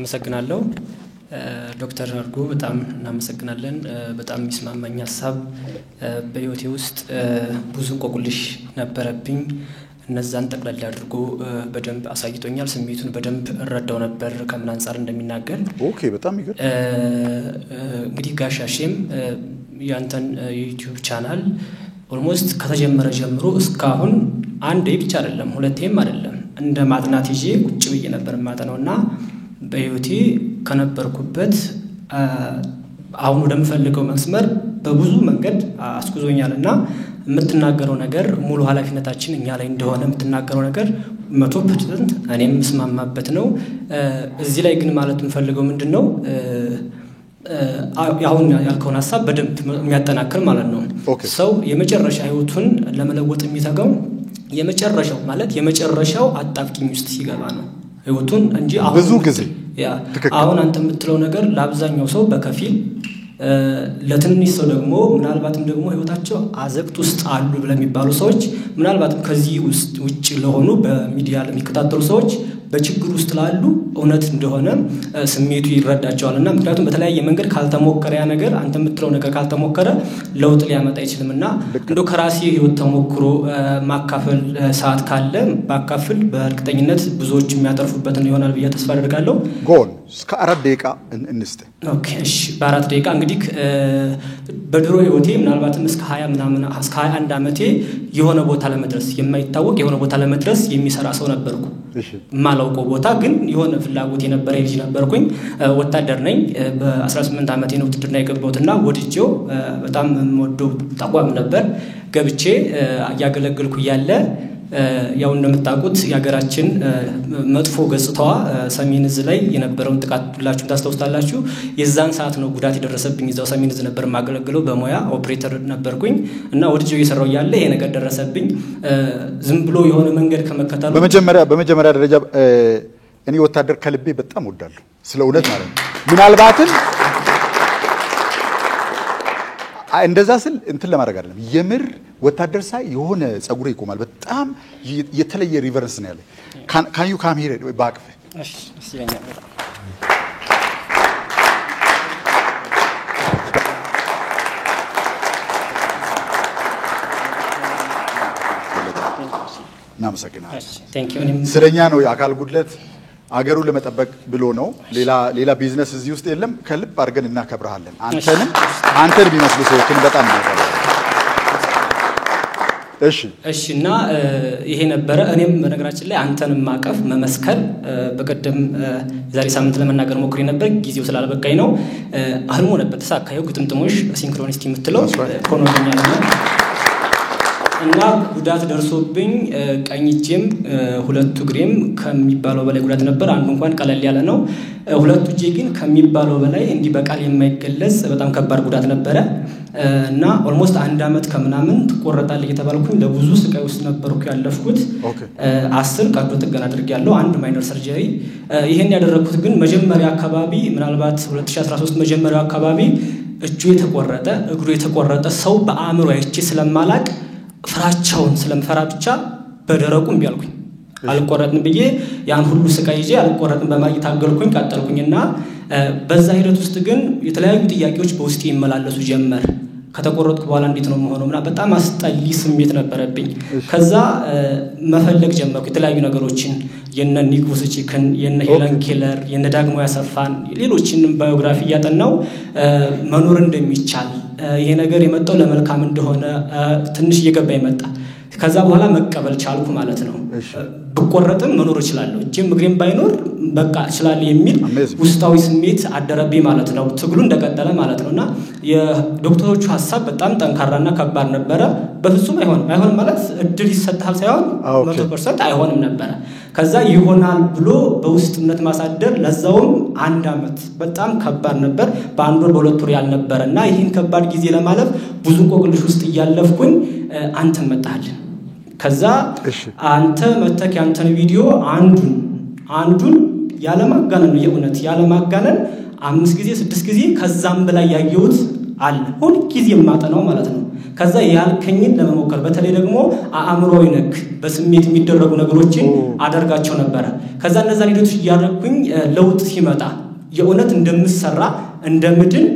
አመሰግናለሁ ዶክተር አርጎ በጣም እናመሰግናለን በጣም የሚስማማኝ ሐሳብ በህይወቴ ውስጥ ብዙ እንቆቅልሽ ነበረብኝ እነዛን ጠቅላላ አድርጎ በደንብ አሳይቶኛል ስሜቱን በደንብ እረዳው ነበር ከምን አንፃር እንደሚናገር ኦኬ በጣም ይገርም እንግዲህ ጋሻሼም ያንተን ዩቲዩብ ቻናል ኦልሞስት ከተጀመረ ጀምሮ እስካሁን አንዴ ብቻ አይደለም ሁለቴም አይደለም እንደ ማጥናት ይዤ ቁጭ ብዬ ነበር ማጠናውና በህይወቴ ከነበርኩበት አሁን ወደምፈልገው መስመር በብዙ መንገድ አስኩዞኛልና የምትናገረው ነገር ሙሉ ኃላፊነታችን እኛ ላይ እንደሆነ የምትናገረው ነገር 100% እኔም መስማማበት ነው እዚህ ላይ ግን ማለት እንፈልገው ምንድነው ያሁን ያልከውን ሐሳብ በደንብ የሚያጠናክር ማለት ነው ሰው የመጨረሻ ህይወቱን ለመለወጥ የሚተጋው የመጨረሻው ማለት የመጨረሻው አጣብቂኝ ውስጥ ሲገባ ነው ህይወቱን እንጂ አሁን ብዙ ጊዜ አሁን አንተ የምትለው ነገር ለአብዛኛው ሰው በከፊል ለትንሽ ሰው ደግሞ ምናልባትም ደግሞ ህይወታቸው አዘቅት ውስጥ አሉ ብለሚባሉ ሰዎች ምናልባትም ከዚህ ውጭ ለሆኑ በሚዲያ ለሚከታተሉ ሰዎች በችግር ውስጥ ላሉ እውነት እንደሆነ ስሜቱ ይረዳቸዋልና ምክንያቱም በተለያየ መንገድ ካልተሞከረ ያ ነገር አንተ የምትለው ነገር ካልተሞከረ ለውጥ ሊያመጣ ይችላልና እንደው ከራሴ ህይወት ተሞክሮ ማካፈል ሰዓት ካለ ባካፈል በእርግጠኝነት ብዙዎች የሚያተርፉበትን ይሆናል ብዬ ተስፋ አደርጋለሁ ጎል እስከ 4 ደቂቃ እንስተ ኦኬ እሺ በ4 ደቂቃ እንግዲህ በድሮ ህይወቴ ምናልባትም እስከ 20 ምናምን እስከ 21 አመቴ የሆነ ቦታ ለመድረስ የማይታወቅ የሆነ ቦታ ለመድረስ የሚሰራ ሰው ነበርኩ እሺ ማላውቀው ቦታ ግን የሆነ ፍላጎት የነበረ ልጅ ነበርኩኝ ወታደር ነኝ በ18 አመቴ ነው ውትድርና የገባሁትና ወድጄው በጣም ወዶ ተቋም ነበር ገብቼ ያገለግልኩ ያለ ያው እንደምታውቁት ያገራችን መጥፎ ገጽታዋ ሰሜን እዝ ላይ የነበረውን ጥቃት ሁላችሁም ታስተውስታላችሁ የዛን ሰዓት ነው ጉዳት የደረሰብኝ እዛው ሰሜን እዝ ነበር ማገለግለው በሞያ ኦፕሬተር ነበርኩኝ እና ወድጄው እየሰራው ያለ ይሄ ነገር ደረሰብኝ ዝም ብሎ የሆነ መንገድ ከመከታተል በመጀመሪያ ደረጃ እኔ ወታደር ከልቤ በጣም ወዳለሁ ስለ እውነት ማለት ነው ምናልባትም እንደዛ ስል እንትን ለማድረግ አይደለም የምር ወታደር ሳይ የሆነ ጸጉሬ ይቆማል በጣም የተለየ ሪቨረንስ ነው ያለ ካን ዩ ካም ሂር ባክፍ እሺ ስለኛ እናመሰግናለን ቴንክ ዩ ስለኛ ነው የአካል ጉድለት አገሩን ለመጠበቅ ብሎ ነው ሌላ ቢዝነስ እዚህ ውስጥ የለም ከልብ አድርገን እናከብራለን አንተን ቢመስሉ ሰዎችን በጣም ነው እሺ እና ይሄ ነበር እኔም በነገራችን ላይ አንተን ማቀፍ መመስከር በቀደም ዛሬ ሳምንት ለመናገር ሞክሬ ነበር ጊዜው ስላልበቃኝ ነው አልሞ ነበር ተሳካየው ግጥምጥሞሽ ሲንክሮኒስቲ የምትለው ኮኖኛል እና ጉዳት ደርሶብኝ ቀኝጄም ሁለቱ ግሬም ከሚባለው በላይ ጉዳት ነበር አንዱ እንኳን ቀለል ያለ ነው ሁለቱ እጄ ግን ከሚባለው በላይ እንዲ በቃል የማይገለጽ በጣም ከባድ ጉዳት ነበር እና ኦልሞስት 1 አመት ከምናምን ተቆረጣል እየተባልኩኝ ለብዙ ስቃይ ውስጥ ነበርኩ ያለፍኩት 10 ቀዶ ጥገና አድርጌያለሁ አንድ ማይነር ሰርጀሪ ይሄን ያደረኩት ግን መጀመሪያ አካባቢ ምናልባት 2013 መጀመሪያው አካባቢ እጁ የተቆረጠ እግሩ የተቆረጠ ሰው በአእምሮ አይቼ ስለማላቅ ፍራቻውን ስለምፈራ ብቻ በደረቁም ቢያልኩኝ አልቆረጥን ብዬ ያን ሁሉ ስቃይ ይዤ አልቆረጥን በማግኘት ታገልኩኝ ቀጠልኩኝና በዛ ሂደት ውስጥ ግን የተለያዩ ጥያቄዎች በውስጤ ይመላለሱ ጀመር ከተቆረጥኩ በኋላ እንዴት ነው መሆኑና በጣም አስጠሊ ስሜት ነበረብኝ ከዛ መፈለግ ጀመርኩ የተለያዩ ነገሮችን የነ ኒኮስቺክን የነ ሄለን ኬለር የነ ዳግሞ ያሰፋን ሌሎችንም ባዮግራፊ ያጠናው መኖር እንደሚቻል ይሄ ነገር የመጣው ለመልካም እንደሆነ ትንሽ እየገባ ይመጣ ከዛ በኋላ መቀበል ቻልኩ ማለት ነው በቆረጥም መኖር ይችላል እጄም እግሬም ባይኖር በቃ ይችላል የሚል ውስጣዊ ስሜት አደረብኝ ማለት ነው ትግሉ እንደቀጠለ ማለት ነውና የዶክተሮቹ ሐሳብ በጣም ጠንካራና ከባድ ነበር በፍጹም አይሆንም ማለት እድል ይሰጣል ሳይሆን 100% አይሆንም ነበር ከዛ ይሆናል ብሎ በውስጥ እምነት ማሳደር ለዛውም 1 አመት በጣም ከባድ ነበር በአንድ ወር በሁለት ወር ያልነበረና ይሄን ከባድ ጊዜ ለማለፍ ብዙ ቆቅልሽ ውስጥ ያለፍኩኝ አንተ መጣልን ከዛ አንተ መተክ ያንተን ቪዲዮ አንዱን ያለማጋነን የኡነት ያለማጋነን 5 ጊዜ 6 ጊዜ ከዛም በላይ ያየሁት አለ ሁሉ ጊዜ ማጠናው ማለት ነው ከዛ ያልከኝን ለመሞከር በተለይ ደግሞ አእምሮዊ ነክ በስሜት የሚደረጉ ነገሮችን አደርጋቸው ነበር ከዛ እነዛ ሂደቶች ያደረኩኝ ለውጥ ሲመጣ የእውነት እንደምሰራ እንደምድን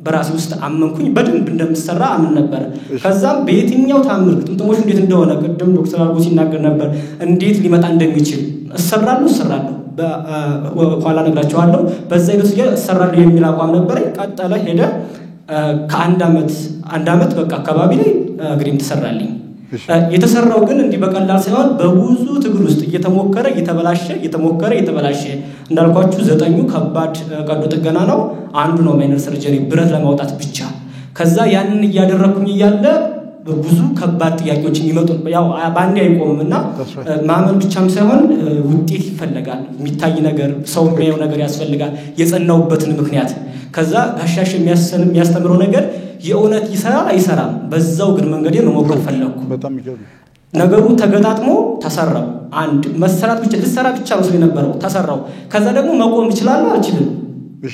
በራሴ ውስጥ አመንኩኝ በደንብ እንደምሰራ አምን ነበር ከዛም በየትኛው ታምር ጥምጥሞሽ እንዴት እንደሆነ ቅድም ዶክተር አርጎ ሲናገር ነበር እንዴት ሊመጣ እንደሚችል እሰራለሁ በኋላ ነግራቸዋለሁ በዛ ሂደት እሰራለሁ የሚል አቋም ነበር ቀጠለ ሄደ ከአንድ አመት በቃ አካባቢ ላይ ግሪም ተሰራልኝ የተሰራው ግን እንዲህ በቀላል ሳይሆን በብዙ ትግል ውስጥ እየተሞከረ እየተበላሸ እንዳልኳችሁ 9 ከባድ ቀዶ ጥገና ነው አንዱ ነው ማይነር ሰርጀሪ ብረት ለማውጣት ብቻ ከዛ ያንን ያደረኩኝ ይያለ ብዙ ከባድ ጥያቄዎች የሚመጡ ያው ባንዴ አይቆምምና ማመን ብቻም ሳይሆን ውጤት ይፈልጋል የሚታይ ነገር ሰው የሚያየው ነገር ያስፈልጋል የጸናውበትን ምክንያት ከዛ ጋሻሽ የሚያስተምረው ነገር የእውነት ይሰራል በዛው ግን መንገዴ መሞከር ፈለኩ በጣም ይገርም ነገሩ ተገጣጥሞ ተሰራው አንድ መሰራት ብቻ ልሰራ ብቻ ነው ስለነበረው ተሰራው ከዛ ደግሞ መቆም ይችላል አልችልም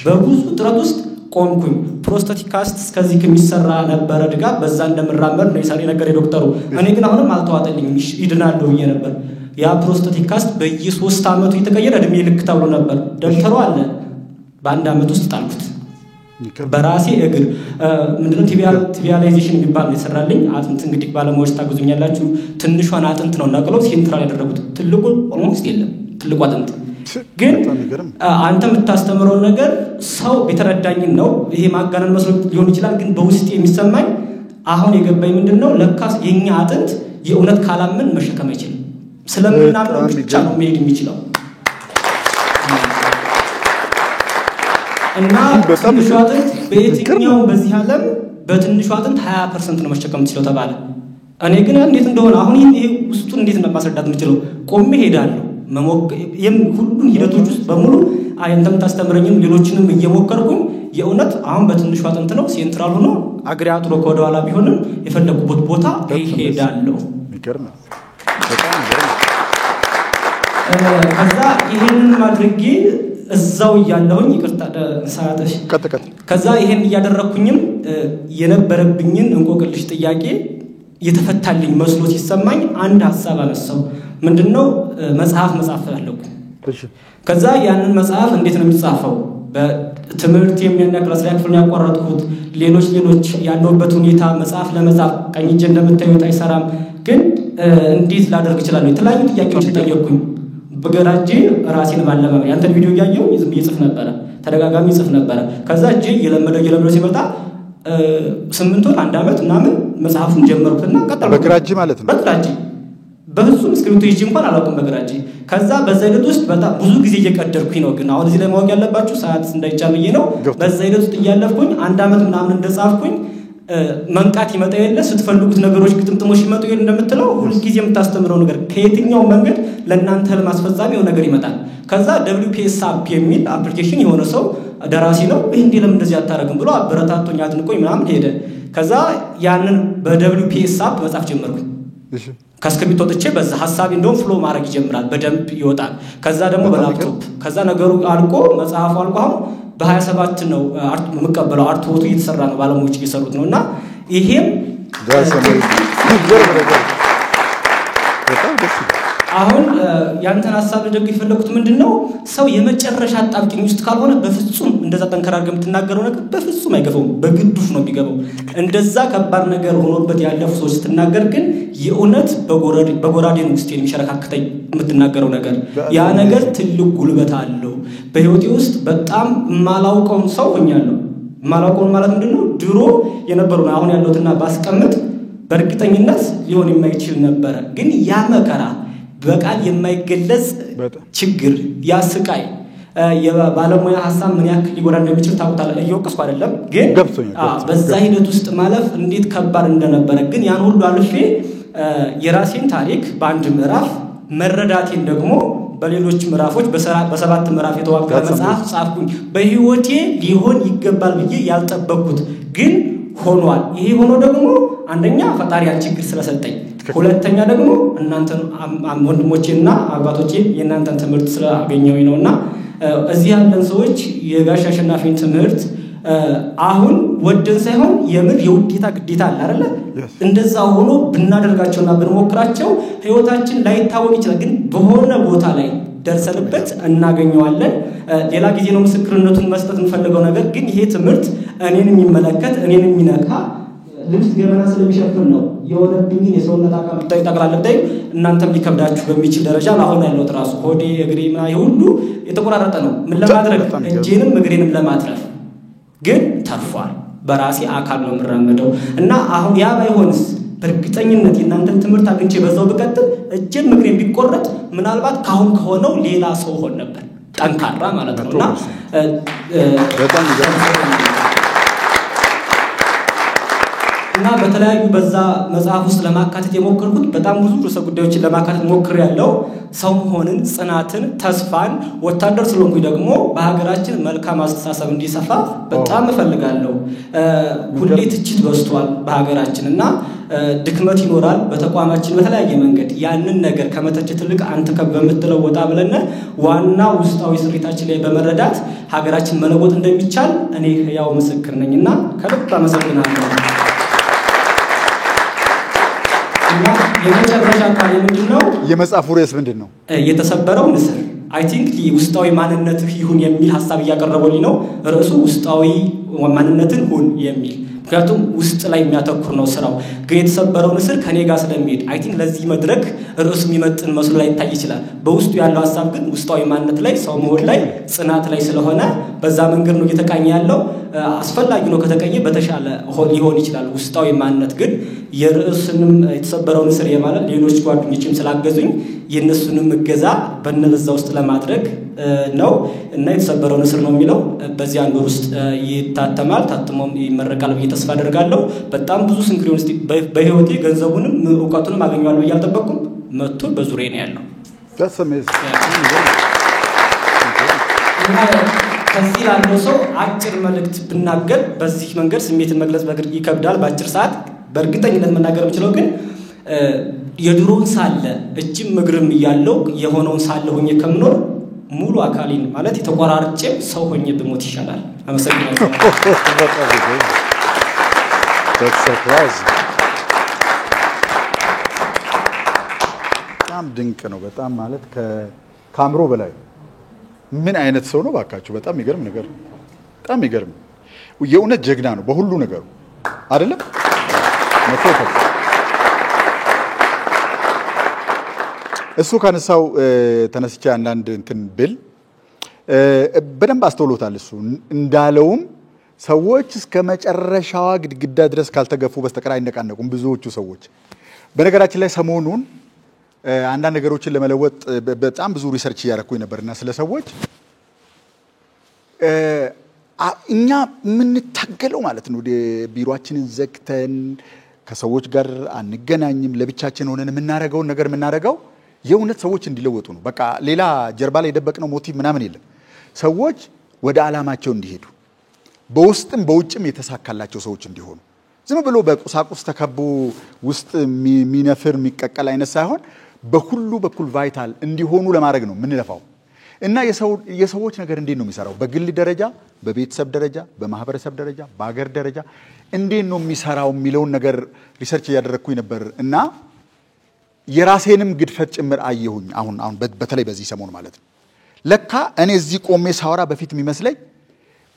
በብዙ ጥረት ውስጥ ቆምኩኝ ፕሮስቴቲክ ካስት እስከዚህ ከሚሰራ ነበር ድጋፍ በዛ እንደምራመድ ነው ይሳሪ ነገር ዶክተሩ እኔ ግን አሁንም አልተዋጠልኝም ይድናል ነው ነበር ያ ፕሮስቴቲክ ካስት በየ3 አመቱ የተቀየረ እድሜ ልክ ተብሎ ነበር ደብተሩ አለ በአንድ አመት ውስጥ ጣልኩት በራሴ እግር ምንድነው ቲቢያላይዜሽን የሚባል ነው ይሰራልኝ አጥንት እንግዲህ ባለሙያዎች ታግዙኛላችሁ ትንሿን አጥንት ነው ነቅለው ሴንትራል ያደረጉት ትልቁ ኦልሞስት የለም ትልቁ አጥንት ግን አንተ የምታስተምረው ነገር ሰው ቢተረዳኝን ነው ይሄ ማጋነን መስሎ ሊሆን ይችላል ግን በውስጥ የሚሰማኝ አሁን የገባኝ ምንድነው ለካስ የኛ አጥንት የእውነት ካላምን መሸከም አይችልም ስለምናምነው ብቻ ነው መሄድ የሚችለው እና በትንሹ አጥንት በየትኛው በዚህ ዓለም በትንሹ አጥንት 20% ነው መሸከም የሚችለው ተባለ እኔ ግን እንዴት እንደሆነ አሁን ይሄ ውስጡን እንዴት ነው ማስረዳት የምችለው ቆሜ ሄዳለሁ ሁሉን ሂደቶች ውስጥ በሙሉ አንተም ታስተምረኝም ሌሎችንም እየሞከርኩኝ የእውነት አሁን በትንሹ አጥንት ነው ሴንትራል ሆኖ አግሪ አጥሮ ከወደኋላ ቢሆንም የፈለኩበት ቦታ ሄዳለሁ ይገርም ከዛ ይሄንን ማድረግ እዛው ያለውኝ ይቅርታ ሰዓትሽ ከዛ ይሄን ያደረኩኝም የነበረብኝን እንቆቅልሽ ጥያቄ የተፈታልኝ መስሎ ሲሰማኝ አንድ ሐሳብ አነሳው ምንድነው መጽሐፍ ፈልኩ ከዛ ያንን መጽሐፍ እንዴት ነው የሚጻፈው በትምህርት የሚያነክራስ ላይ ክፍል ያቋረጥኩት ሌሎች ያለውበት ሁኔታ መጽሐፍ ለመጻፍ ቀኝጀ እንደምታዩት አይሰራም ግን እንዴት ላደርግ ይችላል የተለያዩ ጥያቄዎች ተጠየቅኩኝ በገራጄ ራሴን ማለማመድ ያንተን ቪዲዮ ያየው ዝም ይጽፍ ነበር ተደጋጋሚ ይጽፍ ነበር ከዛ እጄ የለመደ ሲመጣ 8 ወር 1 አመት ምናምን መጽሐፉን ጀመርኩና ቀጠልኩ በግራጄ ማለት ነው በግራጄ በፍጹም እስክሪፕቶ ይዤ እንኳን አላውቅም በግራጄ ከዛ በዛ ሂደት ውስጥ በጣም ብዙ ጊዜ እየቀደርኩኝ ነው ግን አሁን እዚህ ላይ ማወቅ ያለባችሁ ሰዓት እንዳይጫምዬ ነው በዛ ሂደት ውስጥ እያለፍኩኝ 1 አመት ምናምን እንደጻፍኩኝ መንቃት ይመጣ የለ ስትፈልጉት ነገሮች ግጥምጥሞሽ ይመጡ ይል እንደምትለው ሁሉ ጊዜ የምታስተምረው ነገር ከየትኛው መንገድ ለእናንተ ለማስፈጻሚው ነገር ይመጣል ከዛ WPS አፕ የሚል አፕሊኬሽን የሆነ ሰው ደራሲ ነው እንዴ ለምን እንደዚህ አታረግም ብሎ አበረታቶኝ አድንቆኝ ምናምን ሄደ ከዛ ያንን በWPS አፕ መጻፍ ጀመርኩኝ እሺ ከስክሪፕቶ ወጥቼ በዛ ሐሳብ እንደው ፍሎ ማድረግ ይጀምራል በደንብ ይወጣል ከዛ ደግሞ በላፕቶፕ ከዛ ነገሩ አልቆ መጽሐፉ አልቆ አሁን በ27 ነው መቀበለው አርትወቱ እየተሰራ ነው ባለሙያዎች እየሰሩት ነውና ይሄም አሁን ያንተን ሐሳብ ለደግ ይፈልኩት ምንድነው ሰው የመጨረሻ አጣብቂኝ ውስጥ ካልሆነ በፍጹም እንደዛ ተንከራርገም ተናገረው ነገር በፍጹም አይገፋው በግዱፍ ነው የሚገባው እንደዛ ከባድ ነገር ሆኖበት ያለፉ ሰዎች ተናገር ግን የእውነት በጎራዴ ነው ውስጥ የሚሸረካክተኝ የምትናገረው ነገር ያ ነገር ትልቅ ጉልበት አለው በህይወቴ ውስጥ በጣም ማላውቀው ሰው ሆኛለሁ ማላውቀው ማለት ምንድነው ድሮ የነበረው አሁን ያለውትና ባስቀምጥ በእርግጠኝነት ሊሆን የማይችል ነበር ግን ያ መከራ በቃል የማይገለጽ ችግር ያስቃይ የባለሙያ ሐሳብ ምን ያክል ሊጎዳ እንደሚችል ታውቃለህ እየወቀስኩ አይደለም ግን በዛ ሂደት ውስጥ ማለፍ እንዴት ከባድ እንደነበረ ግን ያን ሁሉ አልፌ የራሴን ታሪክ በአንድ ምዕራፍ መረዳቴን ደግሞ በሌሎች ምዕራፎች በሰባት ምዕራፍ የተዋቀረ መጽሐፍ ጻፍኩኝ በህይወቴ ሊሆን ይገባል ብዬ ያልጠበቅኩት ግን ሆኗል ይሄ ሆኖ ደግሞ አንደኛ ፈጣሪያን ችግር ስለሰጠኝ ሁለተኛ ደግሞ እናንተን ወንድሞቼና አባቶቼ የናንተን ትምህርት ስላገኘሁኝ ነውና እዚህ ያለን ሰዎች የጋሽ አሸናፊን ትምህርት አሁን ወደን ሳይሆን የምር የውዴታ ግዴታ አለ አይደለ እንደዛ ሆኖ ብናደርጋቸውና ብንሞክራቸው ህይወታችን ላይታወቅ ይችላል ግን በሆነ ቦታ ላይ ደርሰንበት እናገኘዋለን ሌላ ጊዜ ነው ምስክርነቱን መስጠት እንፈልገው ነገር ግን ይሄ ትምህርት እኔንም የሚመለከት እኔንም የሚነካ ልብስ ገመና ስለሚሸፍን ነው የወለብኝ የሰውነት አካል ጠቅላላው እናንተም ሊከብዳችሁ በሚችል ደረጃ አሁን ያለው ራሱ ሆዴ እግሬ እና ይሁሉ የተቆራረጠ ነው ምን ለማድረግ እጄንም እግሬንም ለማትረፍ ግን ተርፏል በራሴ አካል ነው ምራመደው እና አሁን ያ ባይሆንስ በርግጠኝነት እናንተን ትምህርት አግኝቼ በዛው በቀጥል እጄን እግሬን ቢቆረጥ ምናልባት ካሁን ከሆነው ሌላ ሰው ሆነ ነበር ጠንካራ ማለት ነውና በጣም እና በተለያዩ በዛ መጽሐፍ ውስጥ ለማካተት የሞከርኩት በጣም ብዙ ርዕሰ ጉዳዮችን ለማካተት ሞክሬያለሁ ሰው ሆነን ጽናትን ተስፋን ወታደር ስለሆንኩኝ ደግሞ በሀገራችን መልካም አስተሳሰብ እንዲሰፋ በጣም እፈልጋለሁ ሁሌ ትችት በዝቷል በሀገራችንና ድክመት ይኖራል በተቋማችን በተለያየ መንገድ ያንን ነገር ከመተቸት ልክ አንተ ከበምትለው ወጣ ብለና ዋና ውስጣዊ ስሪታችን ላይ በመረዳት ሀገራችን መለወጥ እንደሚቻል እኔ ያው ምስክር ነኝና ከልብ አመሰግናለሁ እና የመጨረሻ ቃል ምንድነው የመጽሐፉ ርዕስ ምንድነው የተሰበረው ንስር I think ውስጣዊ ማንነትህ ይሁን የሚል ሐሳብ ያቀርበልኝ ነው ርዕሱ ውስጣዊ ማንነትን ሁን የሚል ምክንያቱም ውስጥ ላይ የሚያተኩር ነው ስራው ግን የተሰበረው ንስር ከኔ ጋር ስለሚሄድ I think ለዚህ መድረክ ርዕሱ የሚመጥን መስሎ ላይ ታይ ይችላል በውስጡ ያለው ሐሳብ ግን ውስጣዊ ማንነት ላይ ሰው መሆን ላይ ጽናት ላይ ስለሆነ በዛ መንገድ ነው እየተቃኘ ያለው አስፈላጊ ነው ከተቀኘ በተሻለ ሊሆን ይችላል ውስጣዊ ማንነት ግን የርዕሱንም የተሰበረው ንስር የማለት ሌሎች ጓደኞችም ስላገዙኝ የነሱንም እገዛ በነዛ ውስጥ ለማድረግ ነው እና የተሰበረው ንስር ነው የሚለው በዚህ አንድ ወር ውስጥ ይታተማል ታትሞም ይመረቃል ብዬ ተስፋ አደርጋለሁ በጣም ብዙ ሲንክሮኒስቲ በህይወቴ ገንዘቡንም ዕውቀቱንም አገኛለሁ ብዬ አልጠበቅኩም መጥቶ በዙሪያ ነው ያለው That's amazing ከዚህ ላለው ሰው አጭር መልእክት ብናገር በዚህ መንገድ ስሜትን መግለጽ በግድ ይከብዳል በአጭር ሰዓት በእርግጠኝነት መናገር የምችለው ግን የድሮን ሳለ እጅም እግርም ያለው የሆነውን ሳለ ሆኜ ከምኖር ሙሉ አካሊን ማለት የተቆራርጬ ሰው ሆኜ ብሞት ይሻላል አመሰግናለሁ That's surprising በጣም ድንቅ ነው በጣም ማለት ከካምሮ በላይ ምን አይነት ሰው ነው ባካችሁ በጣም ይገርም ነገር በጣም ይገርም የእውነት ጀግና ነው በሁሉ ነገሩ አይደለም መጥቶ እሱ ካነሳው ተነስቼ አንዳንድ እንትን ብል በደንብ አስተውሎታል እሱ እንዳለውም ሰዎች እስከ መጨረሻዋ ግድግዳ ድረስ ካልተገፉ በስተቀር አይነቃነቁም ብዙዎቹ ሰዎች በነገራችን ላይ ሰሞኑን አንዳንድ ነገሮችን ለመለወጥ በጣም ብዙ ሪሰርች ያደረኩኝ ነበርና ስለ ሰዎች እኛ ምን ታገለው ማለት ነው ቢሮአችንን ዘግተን ከሰዎች ጋር አንገናኝም ለብቻችን ሆነን የምናረጋው ነገር የምናረጋው የእውነት ሰዎች እንዲለወጡ ነው በቃ ሌላ ጀርባ ላይ ደበቅነው ሞቲቭ ምናምን የለም ሰዎች ወደ አላማቸው እንዲሄዱ በውስጥም በውጭም የተሳካላቸው ሰዎች እንዲሆኑ ዝም ብሎ በቁሳቁስ ተከቦ ውስጥ ሚነፍር ሚቀቀል አይነት ሳይሆን በሁሉ በኩል ቫይታል እንዲሆኑ ለማድረግ ነው ምን ለፋው እና የሰዎች ነገር እንዴት ነው የሚሰራው በግል ደረጃ በቤተሰብ ደረጃ በማህበረሰብ ደረጃ በአገር ደረጃ እንዴት ነው የሚሰራው የሚለውን ነገር ሪሰርች ያደረኩኝ ነበር እና የራሴንም ግድፈት ጭምር አየሁኝ አሁን በተለይ በዚህ ሰሞን ማለት ነው ለካ እኔ እዚህ ቆሜ ሳወራ በፊት የሚመስለኝ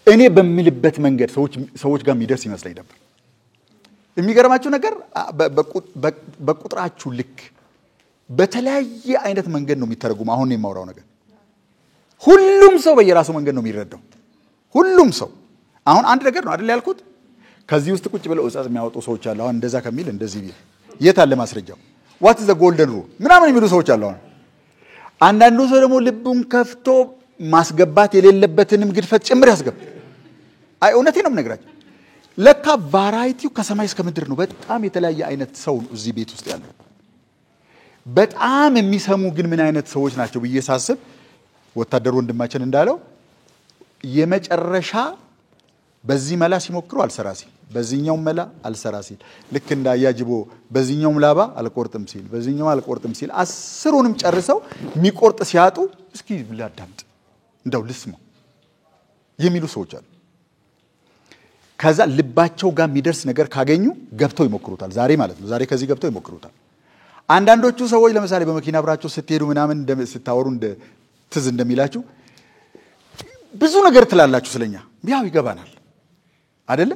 እኔ በሚልበት መንገድ ሰዎች ጋር የሚደርስ ይመስለኝ ነበር የሚገርማችሁ ነገር በቁጥራችሁ ልክ በተለያየ አይነት መንገድ ነው የሚተረጉም አሁን የማወራው ነገር ሁሉም ሰው በየራሱ መንገድ ነው የሚረዳው ሁሉም ሰው አሁን አንድ ነገር ነው አይደል ያልኩት ከዚህ ውስጥ ቁጭ ብለው እጻጽ የሚያወጡ ሰዎች አሉ አሁን እንደዛ ከሚል እንደዚህ ቢል የት አለ ማስረጃው what is the golden rule ምናምን የሚሉ ሰዎች አሉ አሁን አንዳንዱ ሰው ደግሞ ልቡን ከፍቶ ማስገባት የሌለበትንም ግድፈት ጭምር ያስገባ አይ እውነቴ ነው የምነግራችሁ ለካ ቫራይቲው ከሰማይ እስከ ምድር ነው በጣም የተለያየ አይነት ሰው እዚህ ቤት ውስጥ ያለው በጣም የሚሰሙ ግን ምን አይነት ሰዎች ናቸው ብዬ ሳስብ ወታደር ወንድማችን እንዳለው የመጨረሻ በዚህ መላ ሲሞክሩ አልሰራሲ በዚህኛው መላ አልሰራሲ ልክ እንዳያጅቦ በዚህኛው ላባ አልቆርጥም ሲል በዚህኛው አልቆርጥም ሲል አስሩንም ጨርሰው የሚቆርጥ ሲያጡ እስኪ ብላዳምጥ እንደው ልስማ የሚሉ ሰዎች አሉ ከዛ ልባቸው ጋር የሚደርስ ነገር ካገኙ ገብተው ይሞክሩታል ዛሬ ማለት ነው ዛሬ ከዚህ ገብተው ይሞክሩታል አንዳንዶቹ ሰዎች ለምሳሌ በመኪና አብራችሁ ስትሄዱ ምናምን ስታወሩ ትዝ እንደሚላችሁ ብዙ ነገር ትላላችሁ ስለኛ ያው ይገባናል አይደለ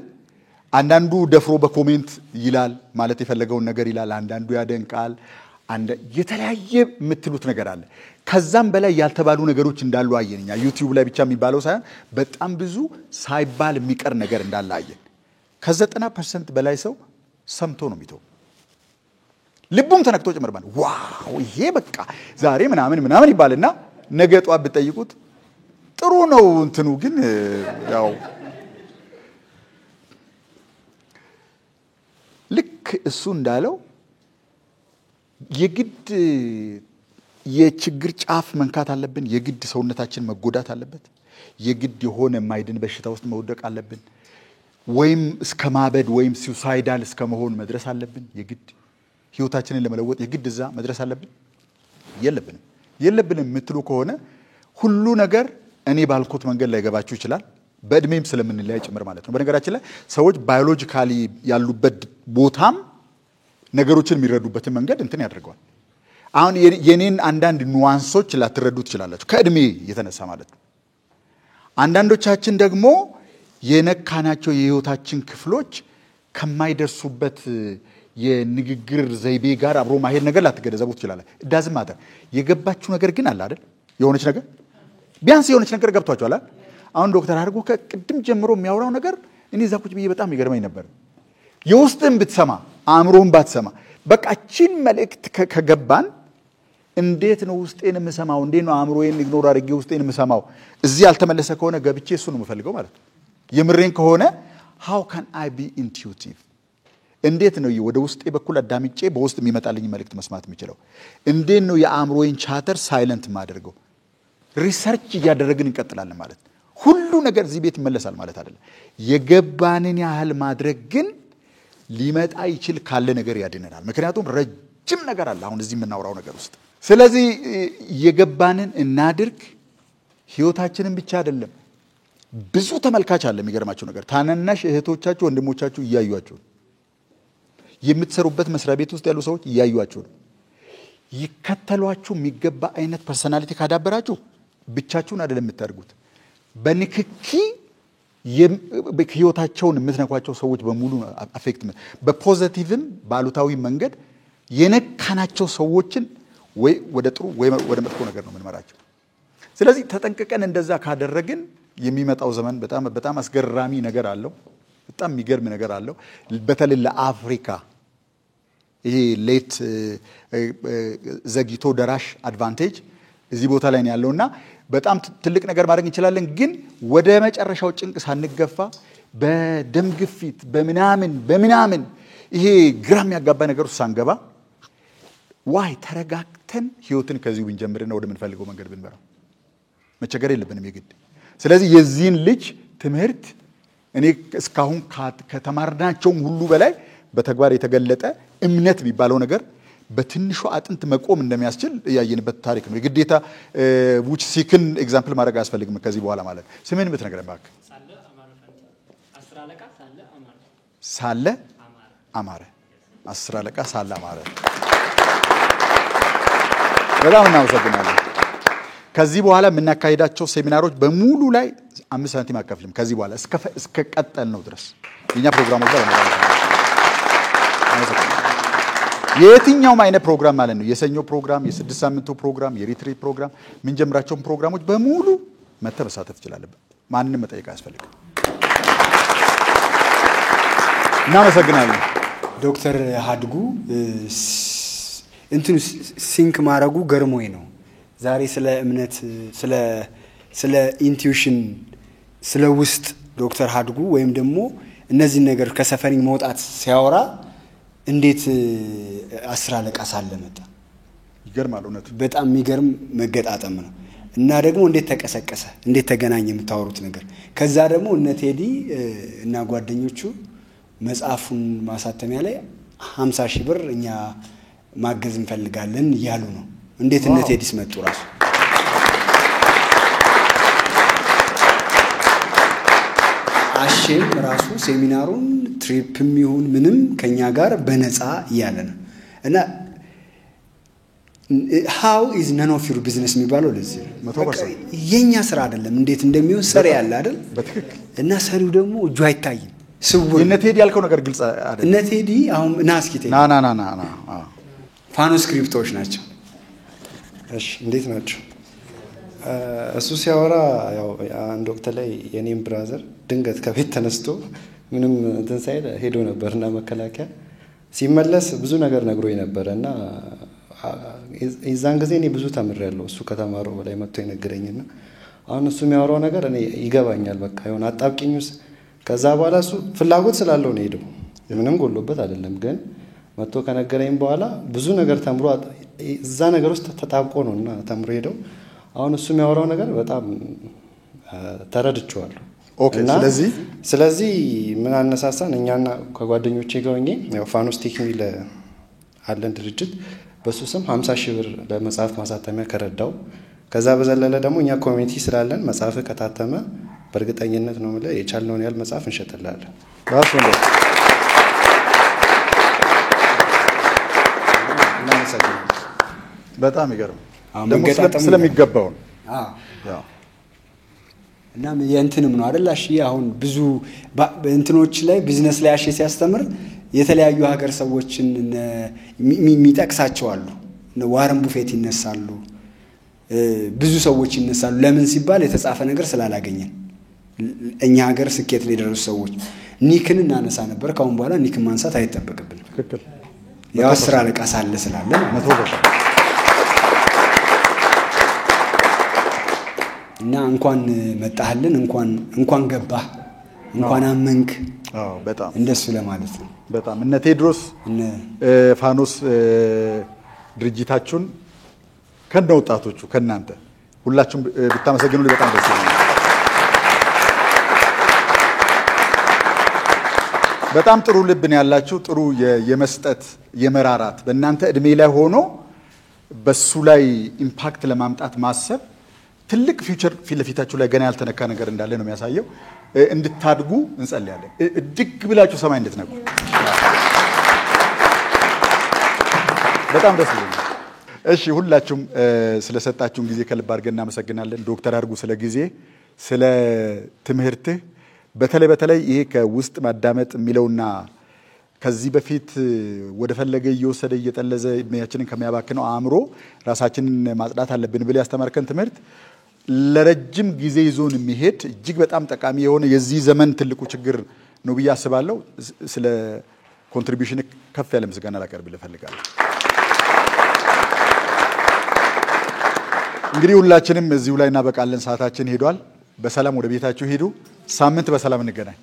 አንዳንዱ ደፍሮ በኮሜንት ይላል ማለት የፈለገውን ነገር ይላል አንዳንዱ ያደንቃል የተለያየ የምትሉት ነገር አለ ከዛም በላይ ያልተባሉ ነገሮች እንዳሉ አየንኛ ዩቲዩብ ላይ ብቻ የሚባለው ሳይሆን በጣም ብዙ ሳይባል የሚቀር ነገር እንዳለ አየን ከ90% በላይ ሰው ሰምቶ ነው የሚተው ልቡም ተነክቶ ጭምርባል ዋው ይሄ በቃ ዛሬ ምናምን ይባልና ነገ ጧት ብትጠይቁት ጥሩ ነው እንትኑ ግን ያው ልክ እሱ እንዳለው የግድ የችግር ጫፍ መንካት አለብን የግድ ሰውነታችን መጎዳት አለበት የግድ የሆነ ማይድን በሽታ ውስጥ መውደቅ አለብን ወይም እስከ ማበድ ወይም ሱሳይዳል እስከ መሆን መድረስ አለብን የግድ ህይወታችንን ለመለወጥ የግድ እዛ መድረስ አለብን የለብንም የምትሉ ከሆነ ሁሉ ነገር እኔ ባልኩት መንገድ ላይ ገባችሁ ይችላል በእድሜም ስለምንለያይ ጭምር ማለት ነው በነገራችን ላይ ሰዎች ባዮሎጂካሊ ያሉበት ቦታም ነገሮችን የሚረዱበትን መንገድ እንትን ያደርገዋል አሁን የኔን አንዳንድ ኑዋንሶች ላትረዱ ትችላላችሁ ከእድሜ የተነሳ ማለት ነው አንዳንዶቻችን ደግሞ የነካናቸው የህይወታችን ክፍሎች ከማይደርሱበት የንግግር ዘይቤ ጋር አብሮ ማሄድ ነገር ላትገደዘቡ ትችላላችሁ ዳዝ ማተር የገባችሁ ነገር ግን አለ አይደል የሆነች ነገር ቢያንስ የሆነች ነገር ገብቷችኋል አሁን ዶክተር አድርጎ ከቅድም ጀምሮ የሚያወራው ነገር እኔ እዛ ቁጭ ብዬ በጣም ይገርመኝ ነበር የውስጥን ብትሰማ አእምሮን ባትሰማ በቃ እቺን መልእክት ከገባን እንዴት ነው ውስጤን የምሰማው እንዴት ነው አእምሮዬን ኢግኖር አድርጌ ውስጤን የምሰማው እዚህ ያልተመለሰ ከሆነ ገብቼ እሱ ነው የምፈልገው ማለት ነው የምሬን ከሆነ how can I be intuitive እንዴት ነው ወደ ውስጤ በኩል አዳምጬ በውስጥ የሚመጣልኝ መልእክት መስማት የምችለው እንዴት ነው የአእምሮዬን ቻተር ሳይለንት ማድረገው ሪሰርች እያደረግን እንቀጥላለን ማለት ሁሉ ነገር እዚህ ቤት ይመለሳል ማለት አይደለም የገባንን ያህል ማድረግ ግን ሊመጣ ይችል ካለ ነገር ያድነናል ምክንያቱም ረጅም ነገር አለ አሁን እዚህ የምናወራው ነገር ውስጥ ስለዚህ የገባንን እናድርግ ህይወታችንን ብቻ አይደለም ብዙ ተመልካች አለ የሚገርማችሁ ነገር ታናናሽ እህቶቻችሁ ወንድሞቻችሁ እያዩአችሁ የምትሰሩበት መስሪያ ቤት ውስጥ ያሉ ሰዎች እያዩአችሁ ይከተሏችሁ የሚገባ አይነት ፐርሰናሊቲ ካዳበራችሁ ብቻችሁን አይደለም የምታርጉት በንክኪ ህይወታቸውን የምትነኳቸው ሰዎች በሙሉ አፌክት በፖዚቲቭም ባሉታዊ መንገድ የነካናቸው ሰዎችን ወይ ወደ ጥሩ ወይ ወደ መጥፎ ነገር ነው የምንመራቸው ስለዚህ ተጠንቀቀን እንደዛ ካደረግን የሚመጣው ዘመን በጣም አስገራሚ ነገር አለው በጣም የሚገርም ነገር አለው በተለይ ለአፍሪካ ይሄ ሌት ዘግይቶ ደራሽ አድቫንቴጅ እዚህ ቦታ ላይ ነው ያለውና በጣም ትልቅ ነገር ማድረግ እንችላለን ግን ወደ መጨረሻው ጭንቅ ሳንገፋ በደም ግፊት በምናምን ይሄ ግራም ያጋባ ነገር ውስጥ ሳንገባ ዋይ ተረጋግተን ህይወትን ከዚህ ብንጀምርና ወደ ምን ፈልገው መንገድ ብንበራ መቸገር የለብንም የግድ ስለዚህ የዚህን ልጅ ትምህርት እኔ እስካሁን ከተማርናቸው ሁሉ በላይ በተግባር የተገለጠ እምነት የሚባለው ነገር በትንሹ አጥንት መቆም እንደሚያስችል ያየንበት ታሪክ ነው የግዴታ which ሲክን ኤግዛምፕል ማድረግ አያስፈልግም ከዚህ በኋላ ማለት ስሜን ብትነግረን ባክ ሳለ አማረ 10 አለቃ ሳለ አማረ በጣም እናመሰግናለን ከዚህ በኋላ የምናካሂዳቸው ሴሚናሮች በሙሉ ላይ 5 ሳንቲም አከፍልም ከዚህ በኋላ እስከ ቀጠል ነው ድረስ የኛ ፕሮግራሞች ላይ ነው የትኛውም አይነት ፕሮግራም ማለት ነው የሰኞ ፕሮግራም የ6 ሳምንቱ ፕሮግራም የሪትሪት ፕሮግራም ምን ጀምራቸው ፕሮግራሞች በሙሉ መተሳተፍ ይችላልበት ማንንም መጠየቅ አያስፈልግም እናመሰግናለን ዶክተር ሀድጉ እንትኑ ሲንክ ማረጉ ገርሞኝ ነው ዛሬ ስለ እምነት ስለ ኢንቱዊሽን ስለ ውስጥ ዶክተር ሀድጉ ወይም ደግሞ እነዚህ ነገር ከሰፈሪንግ መውጣት ሲያወራ እንዴት 10 አለቃ ሳለ መጣ ይገርማል እውነት በጣም የሚገርም መገጣጠም ነው እና ደግሞ እንዴት ተቀሰቀሰ እንዴት ተገናኘ የምታወሩት ነገር ከዛ ደግሞ እነ ቴዲ እና ጓደኞቹ መጽሐፉን ማሳተሚያ ላይ 50,000 ብር እኛ ማገዝ እንፈልጋለን ያሉ ነው እንዴት እነ ቴዲስ መጡ ራሱ አሼም ራሱ ሴሚናሩን ትሪፕም ይሁን ምንም ከኛ ጋር በነፃ እያለ ነው እና how is none of your business የሚባለው ለዚህ የኛ ስራ አይደለም እንዴት እንደሚሆን ሰሪ ያለ አይደል በትክክል እና ሰሪው ደግሞ እጁ አይታይም ስውር እነ ቴዲ ያልከው ነገር ግልጽ አይደል እነ ቴዲ አሁን ናስኪቴ ና ፋኖስ ክሪፕቶች ናቸው እሺ እንዴት ናቸው እሱ ሲያወራ ያው አንድ ወቅት ላይ የኔም ብራዘር ድንገት ከቤት ተነስቶ ምንም እንትን ሳይል ሄዶ ነበርና መከላከያ ሲመለስ ብዙ ነገር ነግሮኝ ነበርና ኢዛን ጊዜ እኔ ብዙ ተምሬያለሁ እሱ ከተማረው በላይ መጥቶ ይነገረኝና አሁን እሱ የሚያወራው ነገር እኔ ይገባኛል በቃ የሆነ አጣብቂኝስ ከዛ በኋላ እሱ ፍላጎት ስላለው ነው ሄዶ ምንም ጎሎበት አይደለም ግን መጥቶ ከነገረኝ በኋላ ብዙ ነገር ተምሮ እዛ ነገር ውስጥ ተጣብቆ ነውና ተምሮ ሄዶ አሁን እሱ የሚያወራው ነገር በጣም ተረድቻለሁ ኦኬ ስለዚህ ምን አነሳሳን እኛና ከጓደኞቼ ጋር ሆኜ ያው ፋኖስ ቴክ ሚል አለን ድርጅት በሱ ስም 50,000 ብር ለመጽሐፍ ማሳተሚያ ከረዳው ከዛ በዘለለ ደግሞ እኛ ኮሚኒቲ ስላለን መጽሐፍ ከታተመ በእርግጠኝነት ነው ማለት የቻልነውን ያህል መጽሐፍ እንሸጥላለን ራሱ ነው በጣም ይገርም ደግሞ ስለሚገባው ያው እና የእንትንም ነው አይደል አሺ አሁን ብዙ እንትኖች ላይ ቢዝነስ ላይ አሺ ሲያስተምር የተለያዩ ሀገር ሰዎችን የሚጠቅሳቸው አሉ ዋረን ቡፌት ይነሳሉ ብዙ ሰዎች ይነሳሉ ለምን ሲባል የተጻፈ ነገር ስላላገኘን እኛ ሀገር ስኬት ላይ ደረሱ ሰዎች ኒክን እናነሳ ነበር ካሁን በኋላ ኒክን ማንሳት አይተበቀብን ትክክል ያው ስራ ለቃ ሳለ ስላለ 100% እና እንኳን መጣህልን እንኳን ገባህ እንኳን አመንክ በጣም እንደሱ ለማለት ነው በጣም እነ ቴድሮስ ፋኖስ ድርጅታችሁን ከነ ወጣቶቹ ከናንተ ሁላችሁም ብታመሰግኑ በጣም ደስ ይላል በጣም ጥሩ ልብ ነው ያላችሁ ጥሩ የመስጠት የመራራት በእናንተ እድሜ ላይ ሆኖ በሱ ላይ ኢምፓክት ለማምጣት ማሰብ ትልቅ ፊውቸር ፊለፊታችሁ ላይ ገና ያልተነካ ነገር እንዳለ ነው የሚያሳየው እንድታድጉ እንጸልያለን እድግ ብላችሁ ሰማይ እንድትነቁ በጣም ደስ ይላል እሺ ሁላችሁም ስለሰጣችሁን ጊዜ ከልብ አድርገን እናመሰግናለን ዶክተር አርጉ ስለ ጊዜ ስለ ትምህርት በተለይ ይሄ ከውስጥ ማዳመጥ የሚለውና ከዚህ በፊት ወደ ፈለገ እየወሰደ እየጠለዘ እድሜያችንን ከሚያባክነው አእምሮ ራሳችንን ማጽዳት አለብን ብለ ያስተማርከን ትምህርት ለረጅም ጊዜ ይዞን የሚሄድ እጅግ በጣም ጠቃሚ የሆነ የዚህ ዘመን ትልቁ ችግር ነው ብዬ አስባለሁ ስለ ኮንትሪቢዩሽን ከፍ ያለ ምስጋና ላቀርብልህ እፈልጋለሁ እንግዲህ ሁላችንም እዚሁ ላይ እናበቃለን ሰዓታችን ሄዷል በሰላም ወደ ቤታችሁ ሄዱ ሳምንት በሰላም እንገናኝ